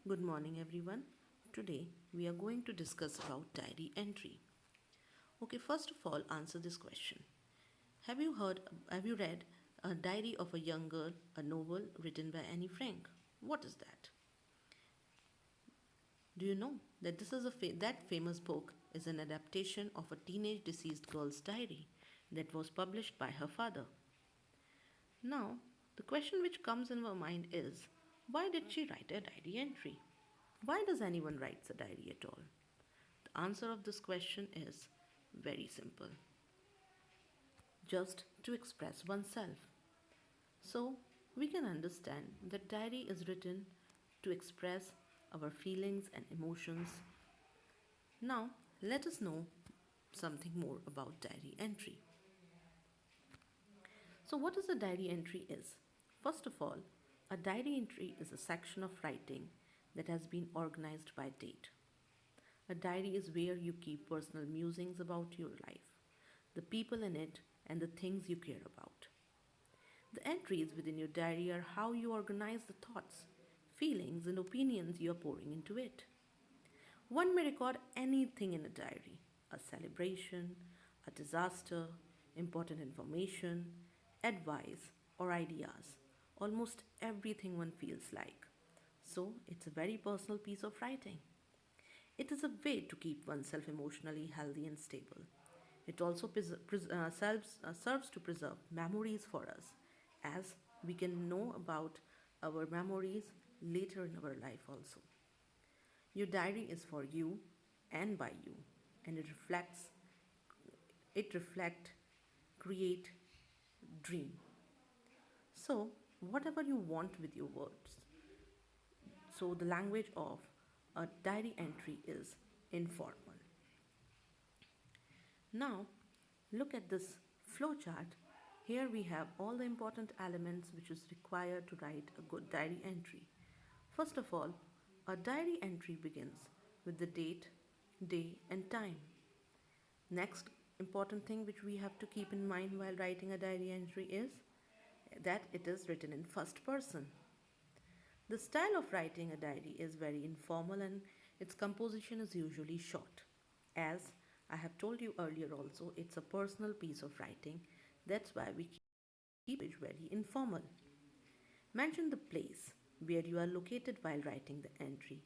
Good morning everyone. Today we are going to discuss about diary entry. Okay, first of all, answer this question. Have you read A Diary of a Young Girl, a novel written by Annie Frank? What is that? Do you know that that famous book is an adaptation of a teenage deceased girl's diary that was published by her father? Now, the question which comes in our mind is, why did she write a diary entry? Why does anyone write a diary at all? The answer of this question is very simple, just to express oneself. So, we can understand that diary is written to express our feelings and emotions. Now, let us know something more about diary entry. So, what is a diary entry is? First of all, a diary entry is a section of writing that has been organized by date. A diary is where you keep personal musings about your life, the people in it, and the things you care about. The entries within your diary are how you organize the thoughts, feelings, and opinions you are pouring into it. One may record anything in a diary: a celebration, a disaster, important information, advice, or ideas. Almost everything one feels like. So, it's a very personal piece of writing. It is a way to keep oneself emotionally healthy and stable. It also serves to preserve memories for us, as we can know about our memories later in our life also. Your diary is for you and by you, and it reflect, create, dream. So, whatever you want with your words. So, the language of a diary entry is informal. Now, look at this flowchart. Here we have all the important elements which is required to write a good diary entry. First of all, a diary entry begins with the date, day, and time. Next important thing which we have to keep in mind while writing a diary entry is that it is written in first person. The style of writing a diary is very informal and its composition is usually short. As I have told you earlier, also, it's a personal piece of writing. That's why we keep it very informal. Mention the place where you are located while writing the entry,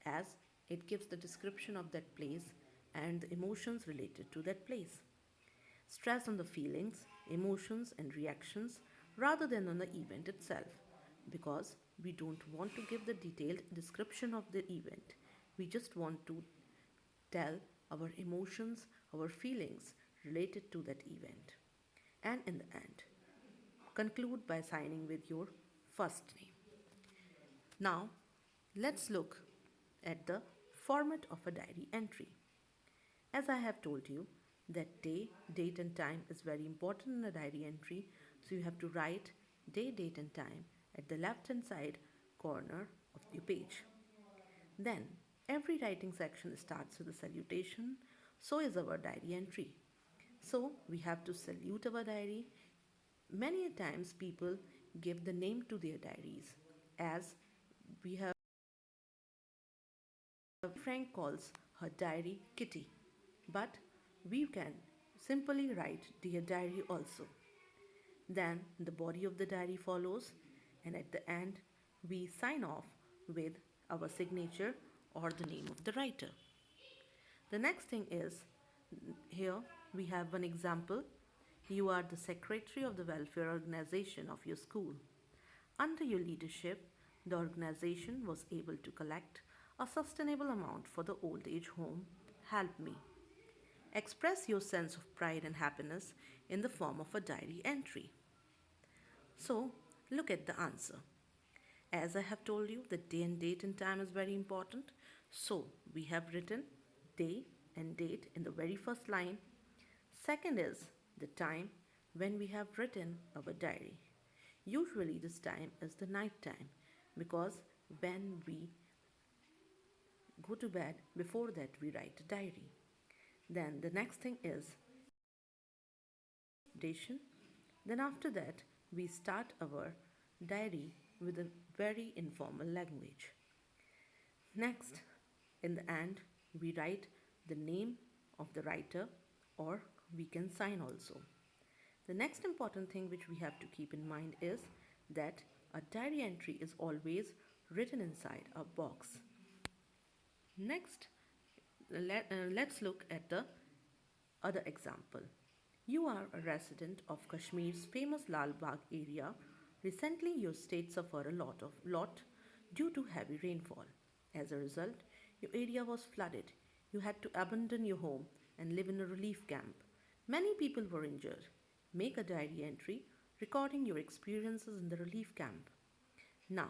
as it gives the description of that place and the emotions related to that place. Stress on the feelings, emotions, and reactions rather than on the event itself, because we don't want to give the detailed description of the event. We just want to tell our emotions, our feelings related to that event. And in the end, conclude by signing with your first name. Now, let's look at the format of a diary entry. As I have told you, that day, date, and time is very important in a diary entry, so you have to write day, date, and time at the left hand side corner of your page. Then, every writing section starts with a salutation, so is our diary entry. So, we have to salute our diary. Many a times, people give the name to their diaries, as we have Frank calls her diary Kitty, but we can simply write Dear Diary also. Then the body of the diary follows, and at the end, we sign off with our signature or the name of the writer. The next thing is, here we have one example. You are the secretary of the welfare organization of your school. Under your leadership, the organization was able to collect a sustainable amount for the old age home Help Me. Express your sense of pride and happiness in the form of a diary entry. So, look at the answer. As I have told you, the day and date and time is very important. So, we have written day and date in the very first line. Second is the time when we have written our diary. Usually, this time is the night time, because when we go to bed, before that, we write a diary. Then the next thing is dation. Then after that, we start our diary with a very informal language. Next, in the end, we write the name of the writer, or we can sign also. The next important thing which we have to keep in mind is that a diary entry is always written inside a box. Next, let's look at the other example. You are a resident of Kashmir's famous Lal Bagh area. Recently, your state suffered a lot due to heavy rainfall. As a result, your area was flooded. You had to abandon your home and live in a relief camp. Many people were injured. Make a diary entry recording your experiences in the relief camp. Now,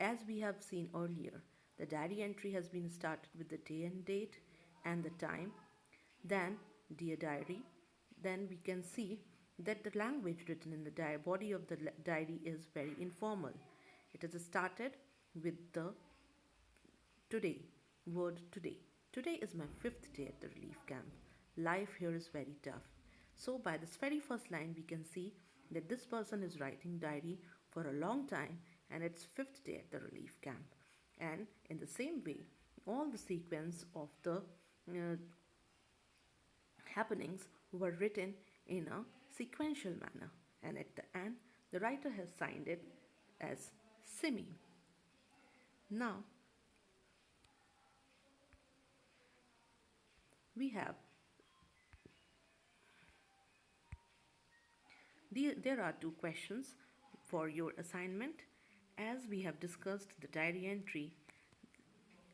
as we have seen earlier, the diary entry has been started with the day and date and the time. Then, dear diary, then we can see that the language written in the body of the diary is very informal. It is started with the today, word today. Today is my fifth day at the relief camp. Life here is very tough. So, by this very first line, we can see that this person is writing diary for a long time and it's fifth day at the relief camp. And in the same way, all the sequence of the happenings were written in a sequential manner. And at the end, the writer has signed it as Simi. Now, we have there are two questions for your assignment. As we have discussed the diary entry,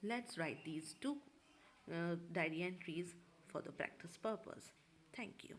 let's write these two diary entries for the practice purpose. Thank you.